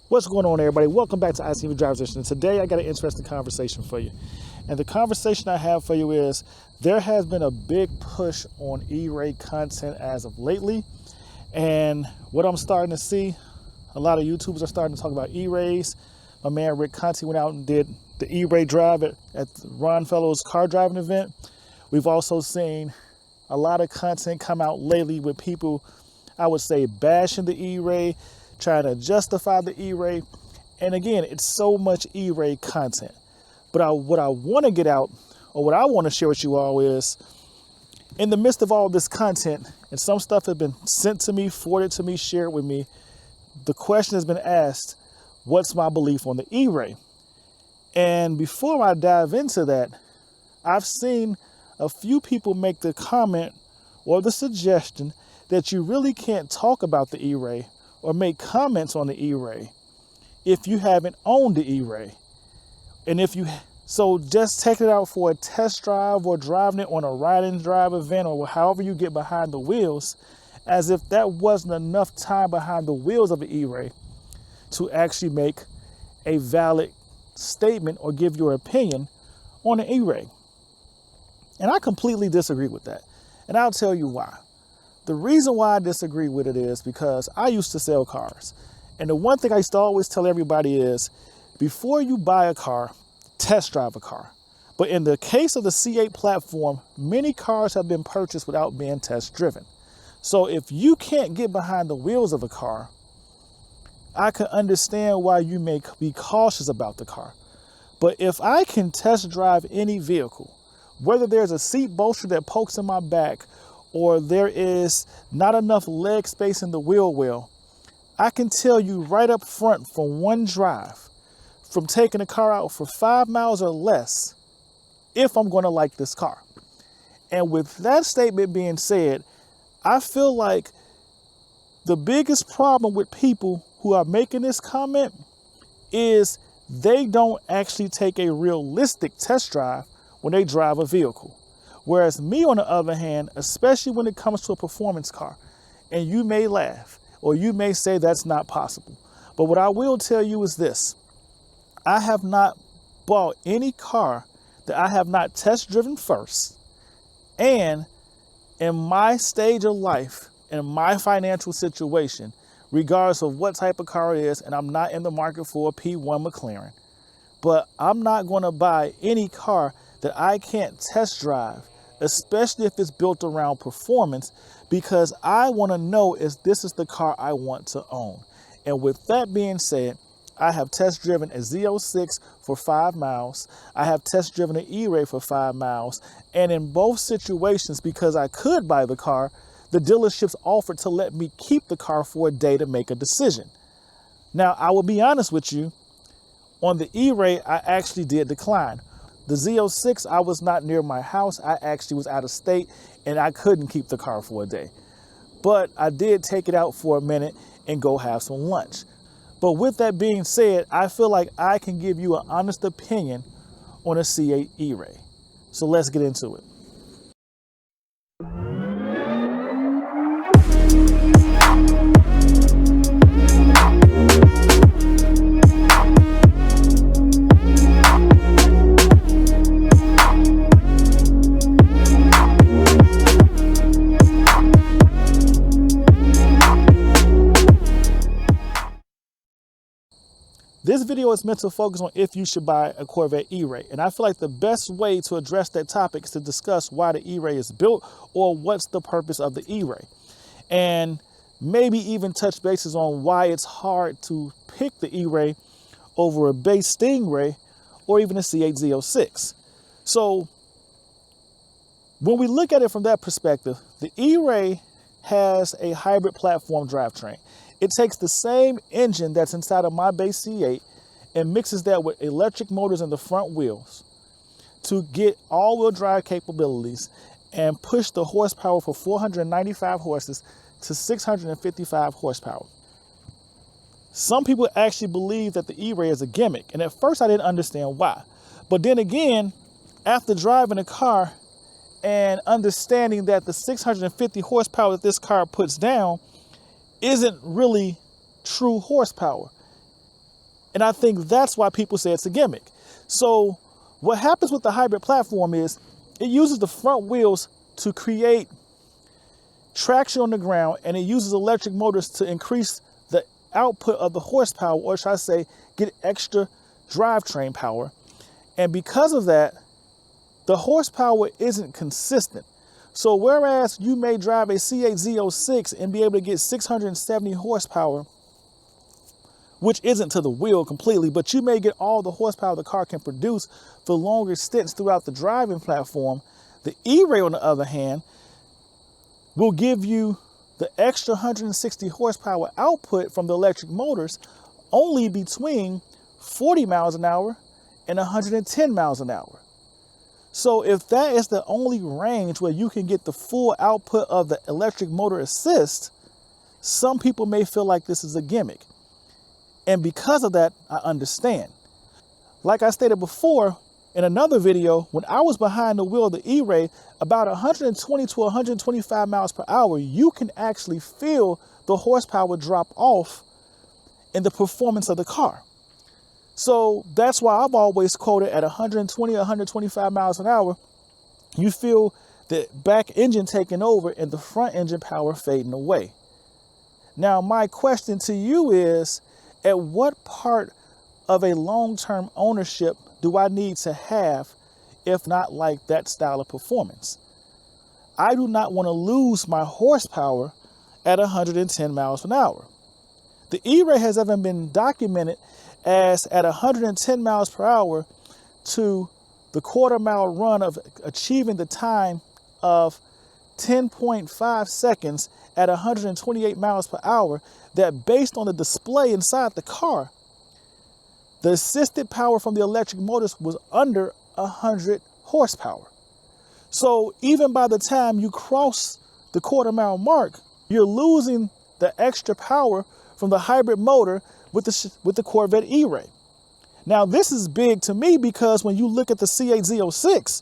What's going on, everybody? Welcome back to ICNV Driversedition. Today I got an interesting conversation for you. And the conversation I have for you is there has been a big push on E-Ray content as of lately. And what I'm starting to see, a lot of YouTubers are starting to talk about E-Rays. My man Rick Conti went out and did the E-Ray drive at Ron Fellow's car driving event. We've also seen a lot of content come out lately with people, I would say, bashing the E-Ray, trying to justify the E-Ray. And again, it's so much E-Ray content. But what I want to get out, or what I want to share with you all is, in the midst of all this content, and some stuff has been sent to me, forwarded to me, shared with me, the question has been asked, what's my belief on the E-Ray? And before I dive into that, I've seen a few people make the comment or the suggestion that you really can't talk about the E-Ray or make comments on the E-Ray if you haven't owned the E-Ray. And so just taking it out for a test drive or driving it on a ride and drive event or however you get behind the wheels, as if that wasn't enough time behind the wheels of an E-Ray to actually make a valid statement or give your opinion on an E-Ray. And I completely disagree with that. And I'll tell you why. The reason why I disagree with it is because I used to sell cars. And the one thing I used to always tell everybody is, before you buy a car, test drive a car. But in the case of the C8 platform, many cars have been purchased without being test driven. So if you can't get behind the wheels of a car, I can understand why you may be cautious about the car. But if I can test drive any vehicle, whether there's a seat bolster that pokes in my back or there is not enough leg space in the wheel well, I can tell you right up front from one drive, from taking a car out for 5 miles or less, if I'm going to like this car. And with that statement being said, I feel like the biggest problem with people who are making this comment is they don't actually take a realistic test drive when they drive a vehicle. Whereas me, on the other hand, especially when it comes to a performance car, and you may laugh or you may say that's not possible, but what I will tell you is this: I have not bought any car that I have not test driven first. And in my stage of life, in my financial situation, regardless of what type of car it is, and I'm not in the market for a P1 McLaren, but I'm not going to buy any car that I can't test drive, especially if it's built around performance, because I want to know if this is the car I want to own. And with that being said, I have test driven a Z06 for 5 miles. I have test driven an E-Ray for 5 miles. And in both situations, because I could buy the car, the dealerships offered to let me keep the car for a day to make a decision. Now, I will be honest with you, on the E-Ray, I actually did decline. The Z06, I was not near my house. I actually was out of state and I couldn't keep the car for a day. But I did take it out for a minute and go have some lunch. But with that being said, I feel like I can give you an honest opinion on a C8 E-Ray. So let's get into it. This video is meant to focus on if you should buy a Corvette E-Ray. And I feel like the best way to address that topic is to discuss why the E-Ray is built or what's the purpose of the E-Ray. And maybe even touch bases on why it's hard to pick the E-Ray over a base Stingray or even a C8 Z06. So when we look at it from that perspective, the E-Ray has a hybrid platform drivetrain. It takes the same engine that's inside of my base C8 and mixes that with electric motors in the front wheels to get all-wheel drive capabilities and push the horsepower from 495 horses to 655 horsepower. Some people actually believe that the E-Ray is a gimmick, and at first I didn't understand why. But then again, after driving a car and understanding that the 650 horsepower that this car puts down isn't really true horsepower. And I think that's why people say it's a gimmick. So what happens with the hybrid platform is it uses the front wheels to create traction on the ground, and it uses electric motors to increase the output of the horsepower, or should I say, get extra drivetrain power. And because of that, the horsepower isn't consistent. So whereas you may drive a C8 Z06 and be able to get 670 horsepower, which isn't to the wheel completely, but you may get all the horsepower the car can produce for longer stints throughout the driving platform, the E-Ray, on the other hand, will give you the extra 160 horsepower output from the electric motors only between 40 miles an hour and 110 miles an hour. So if that is the only range where you can get the full output of the electric motor assist, some people may feel like this is a gimmick. And because of that, I understand. Like I stated before in another video, when I was behind the wheel of the E-Ray, about 120 to 125 miles per hour, you can actually feel the horsepower drop off in the performance of the car. So that's why I've always quoted at 120 or 125 miles an hour, you feel the back engine taking over and the front engine power fading away. Now, my question to you is, at what part of a long-term ownership do I need to have, if not like that style of performance? I do not want to lose my horsepower at 110 miles an hour. The E-Ray has even been documented as at 110 miles per hour to the quarter-mile run of achieving the time of 10.5 seconds at 128 miles per hour, that based on the display inside the car, the assisted power from the electric motors was under 100 horsepower. So even by the time you cross the quarter-mile mark, you're losing the extra power from the hybrid motor with the Corvette E-Ray. Now, this is big to me because when you look at the C8 Z06,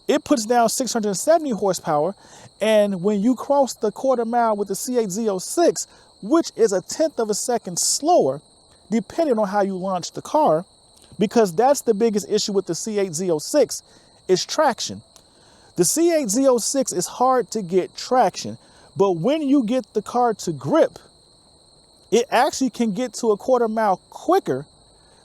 it puts down 670 horsepower. And when you cross the quarter mile with the C8 Z06, which is a tenth of a second slower, depending on how you launch the car, because that's the biggest issue with the C8 Z06 is traction. The C8 Z06 is hard to get traction, but when you get the car to grip, it actually can get to a quarter mile quicker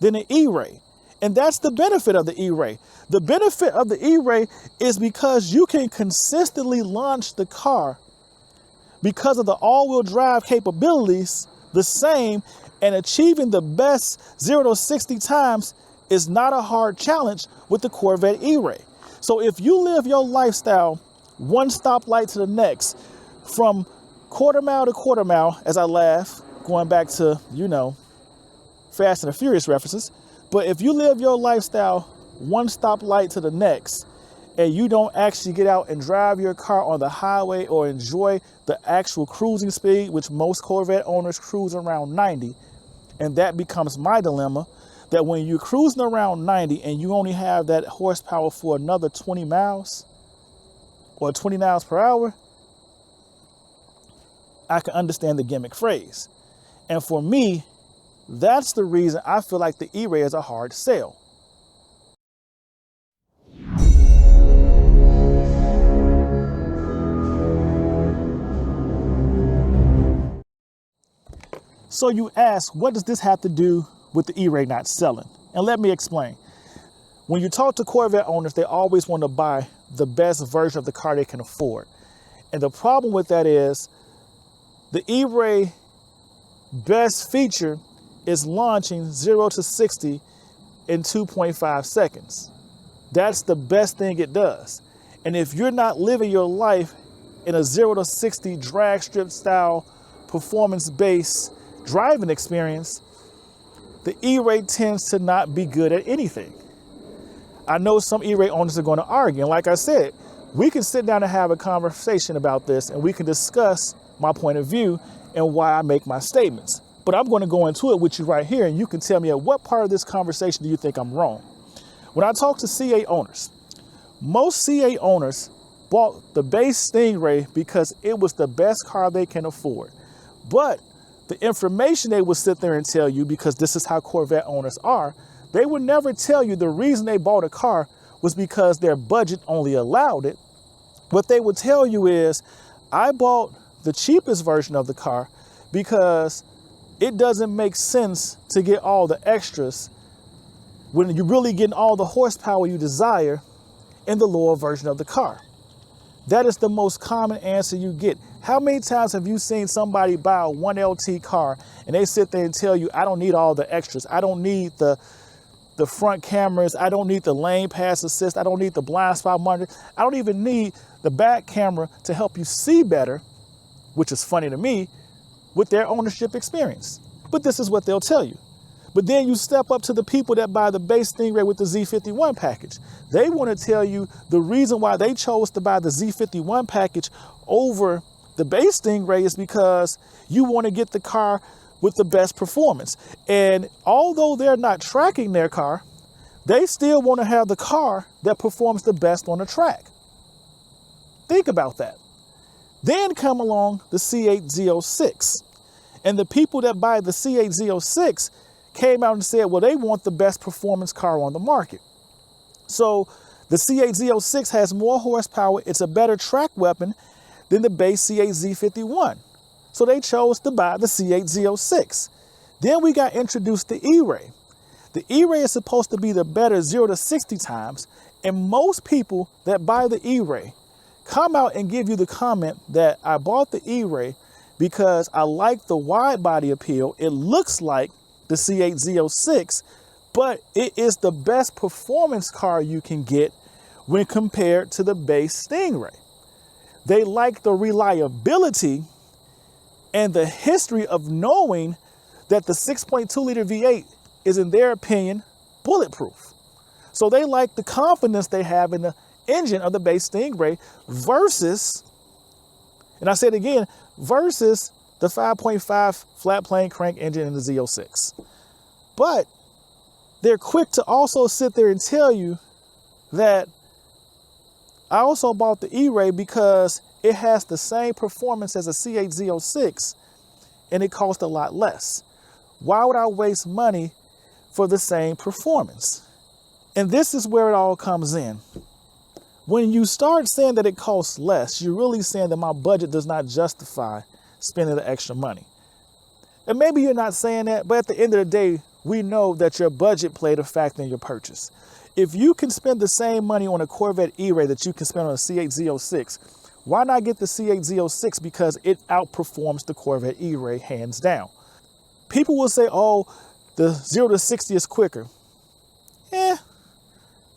than the E-Ray. And that's the benefit of the E-Ray. The benefit of the E-Ray is because you can consistently launch the car because of the all-wheel drive capabilities the same, and achieving the best 0 to 60 times is not a hard challenge with the Corvette E-Ray. So if you live your lifestyle one stoplight to the next, from quarter mile to quarter mile, as I laugh, going back to, you know, Fast and the Furious references, but if you live your lifestyle one stoplight to the next, and you don't actually get out and drive your car on the highway or enjoy the actual cruising speed, which most Corvette owners cruise around 90, and that becomes my dilemma, that when you're cruising around 90 and you only have that horsepower for another 20 miles or 20 miles per hour, I can understand the gimmick phrase. And for me, that's the reason I feel like the E-Ray is a hard sell. So you ask, what does this have to do with the E-Ray not selling? And let me explain. When you talk to Corvette owners, they always want to buy the best version of the car they can afford. And the problem with that is the E-Ray best feature is launching 0 to 60 in 2.5 seconds. That's the best thing it does. And if you're not living your life in a 0 to 60 drag strip style, performance-based driving experience, the E-Ray tends to not be good at anything. I know some E-Ray owners are going to argue. And like I said, we can sit down and have a conversation about this, and we can discuss my point of view and why I make my statements. But I'm going to go into it with you right here, and you can tell me at what part of this conversation do you think I'm wrong. When I talk to C8 owners, most C8 owners bought the base Stingray because it was the best car they can afford. But The information they would sit there and tell you, because this is how Corvette owners are, they would never tell you the reason they bought a car was because their budget only allowed it. What they would tell you is, I bought the cheapest version of the car because it doesn't make sense to get all the extras when you're really getting all the horsepower you desire in the lower version of the car. That is the most common answer you get. How many times have you seen somebody buy a 1LT car and they sit there and tell you, I don't need all the extras. I don't need the front cameras. I don't need the lane pass assist. I don't need the blind spot monitor. I don't even need the back camera to help you see better, which is funny to me, with their ownership experience. But this is what they'll tell you. But then you step up to the people that buy the base Stingray with the Z51 package. They want to tell you the reason why they chose to buy the Z51 package over the base Stingray is because you want to get the car with the best performance. And although they're not tracking their car, they still want to have the car that performs the best on the track. Think about that. Then come along the C8 Z06. And the people that buy the C8 Z06 came out and said, well, they want the best performance car on the market. So the C8 Z06 has more horsepower. It's a better track weapon than the base C8 Z51. So they chose to buy the C8 Z06. Then we got introduced to E-Ray. The E-Ray is supposed to be the better 0 to 60 times. And most people that buy the E-Ray come out and give you the comment that I bought the E-Ray because I like the wide body appeal. It looks like the C8 Z06, but it is the best performance car you can get when compared to the base Stingray. They like the reliability and the history of knowing that the 6.2 liter V8 is, in their opinion, bulletproof. So they like the confidence they have in the engine of the base Stingray versus, and I say it again, versus the 5.5 flat plane crank engine in the Z06. But they're quick to also sit there and tell you that I also bought the E-Ray because it has the same performance as a C8 Z06 and it costs a lot less. Why would I waste money for the same performance? And this is where it all comes in. When you start saying that it costs less, you're really saying that my budget does not justify spending the extra money. And maybe you're not saying that, but at the end of the day, we know that your budget played a factor in your purchase. If you can spend the same money on a Corvette E-Ray that you can spend on a C8 Z06, why not get the C8 Z06? Because it outperforms the Corvette E-Ray hands down. People will say, oh, the 0 to 60 is quicker.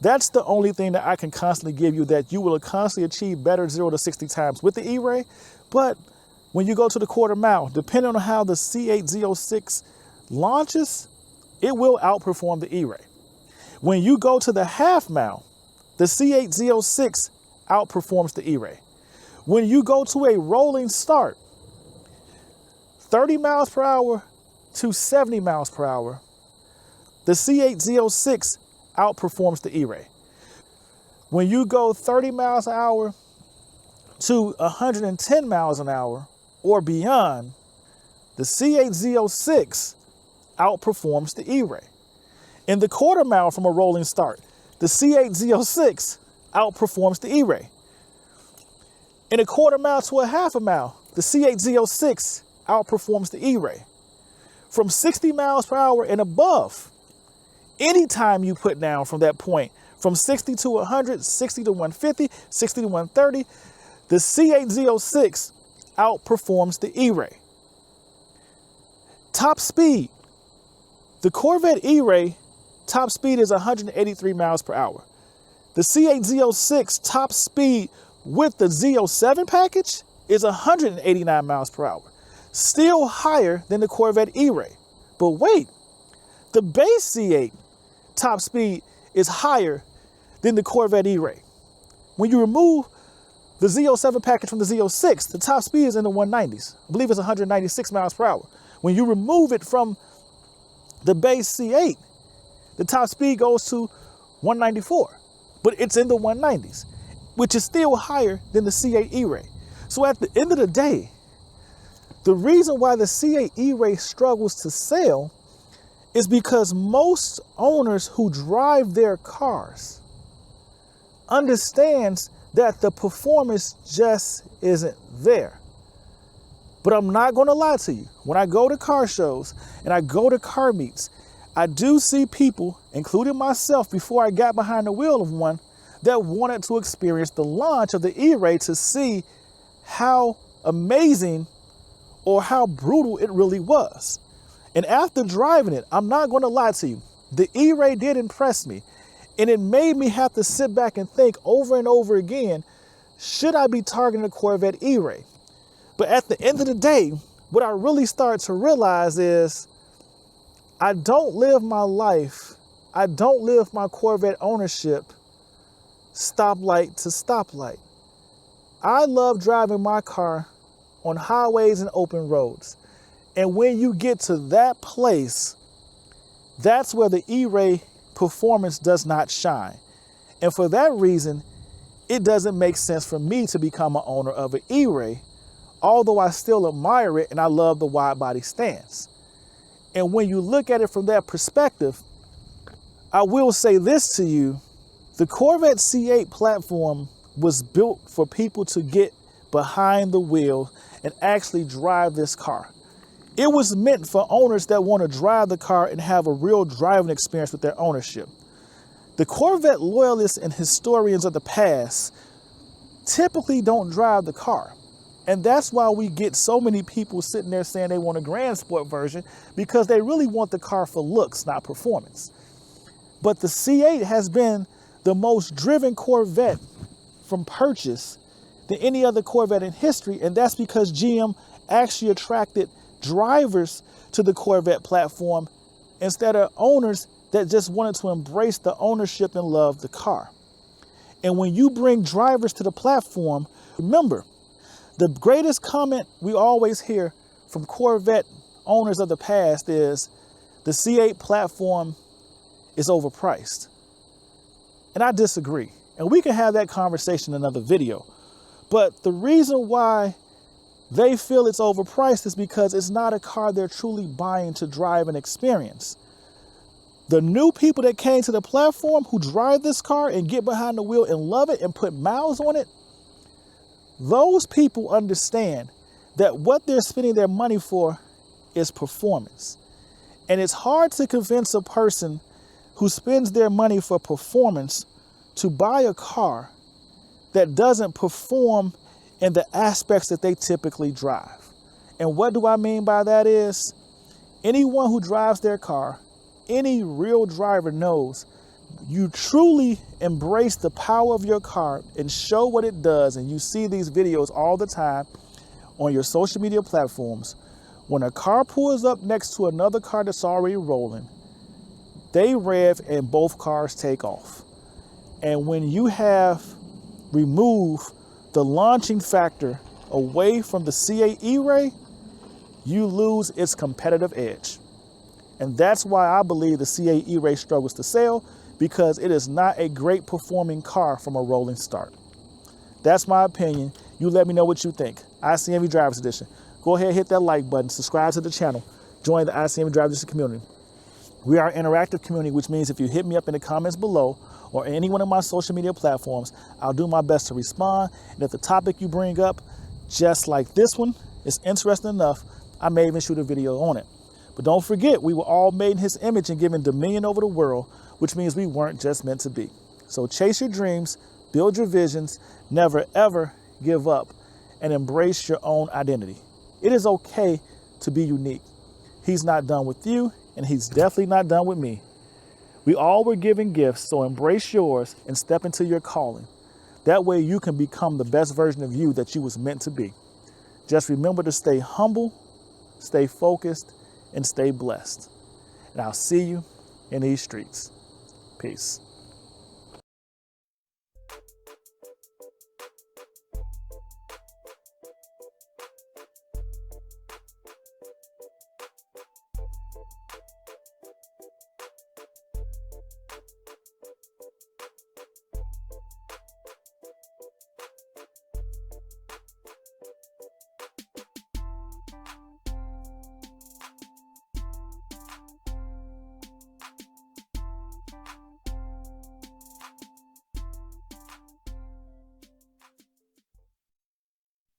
That's the only thing that I can constantly give you, that you will constantly achieve better 0 to 60 times with the E-Ray. But when you go to the quarter mile, depending on how the C8 Z06 launches, it will outperform the E-Ray. When you go to the half mile, the C8 Z06 outperforms the E-Ray. When you go to a rolling start, 30 miles per hour to 70 miles per hour, the C8 Z06 outperforms the E-Ray. When you go 30 miles an hour to 110 miles an hour or beyond, the C8 Z06 outperforms the E-Ray. In the quarter mile from a rolling start, the C8 Z06 outperforms the E-Ray. In a quarter mile to a half a mile, the C8 Z06 outperforms the E-Ray. From 60 miles per hour and above, anytime you put down from that point, from 60 to 100, 60 to 150, 60 to 130, the C8 Z06 outperforms the E-Ray. Top speed. The Corvette E-Ray top speed is 183 miles per hour. The C8 Z06 top speed with the Z07 package is 189 miles per hour. Still higher than the Corvette E-Ray. But wait, the base C8 top speed is higher than the Corvette E-Ray. When you remove the Z07 package from the Z06, the top speed is in the 190s. I believe it's 196 miles per hour. When you remove it from the base C8, the top speed goes to 194, but it's in the 190s, which is still higher than the C8 E-Ray. So at the end of the day, The reason why the C8 E-Ray struggles to sell is because most owners who drive their cars understands that the performance just isn't there. But I'm not going to lie to you. When I go to car shows and I go to car meets, I do see people, including myself before I got behind the wheel of one, that wanted to experience the launch of the E-Ray to see how amazing or how brutal it really was. And after driving it, I'm not going to lie to you, the E-Ray did impress me. And it made me have to sit back and think over and over again, should I be targeting a Corvette E-Ray? But at the end of the day, what I really started to realize is I don't live my life, I don't live my Corvette ownership stoplight to stoplight. I love driving my car on highways and open roads. And when you get to that place, that's where the E-Ray performance does not shine. And for that reason, it doesn't make sense for me to become an owner of an E-Ray, although I still admire it and I love the wide body stance. And when you look at it from that perspective, I will say this to you, the Corvette C8 platform was built for people to get behind the wheel and actually drive this car. It was meant for owners that want to drive the car and have a real driving experience with their ownership. The Corvette loyalists and historians of the past typically don't drive the car. And that's why we get so many people sitting there saying they want a Grand Sport version, because they really want the car for looks, not performance. But the C8 has been the most driven Corvette from purchase than any other Corvette in history. And that's because GM actually attracted drivers to the Corvette platform instead of owners that just wanted to embrace the ownership and love the car. And when you bring drivers to the platform, remember, the greatest comment we always hear from Corvette owners of the past is the C8 platform is overpriced. And I disagree. And we can have that conversation in another video. But the reason why they feel it's overpriced is because it's not a car they're truly buying to drive and experience. The new people that came to the platform who drive this car and get behind the wheel and love it and put miles on it, those people understand that what they're spending their money for is performance. And it's hard to convince a person who spends their money for performance to buy a car that doesn't perform in the aspects that they typically drive. And what do I mean by that is, anyone who drives their car, any real driver knows you truly embrace the power of your car and show what it does. And you see these videos all the time on your social media platforms. When a car pulls up next to another car that's already rolling, they rev and both cars take off. And when you have removed the launching factor away from the C8 E-Ray, you lose its competitive edge. And that's why I believe the C8 E-Ray struggles to sell, because it is not a great performing car from a rolling start. That's my opinion. You let me know what you think. ICNV Drivers Edition. Go ahead, hit that like button, subscribe to the channel, join the ICNV Drivers Edition community. We are an interactive community, which means if you hit me up in the comments below or any one of my social media platforms, I'll do my best to respond. And if the topic you bring up, just like this one, is interesting enough, I may even shoot a video on it. But don't forget, we were all made in his image and given dominion over the world, which means we weren't just meant to be. So chase your dreams, build your visions, never ever give up, and embrace your own identity. It is okay to be unique. He's not done with you, and he's definitely not done with me. We all were given gifts, so embrace yours and step into your calling. That way you can become the best version of you that you was meant to be. Just remember to stay humble, stay focused, and stay blessed. And I'll see you in these streets. Peace.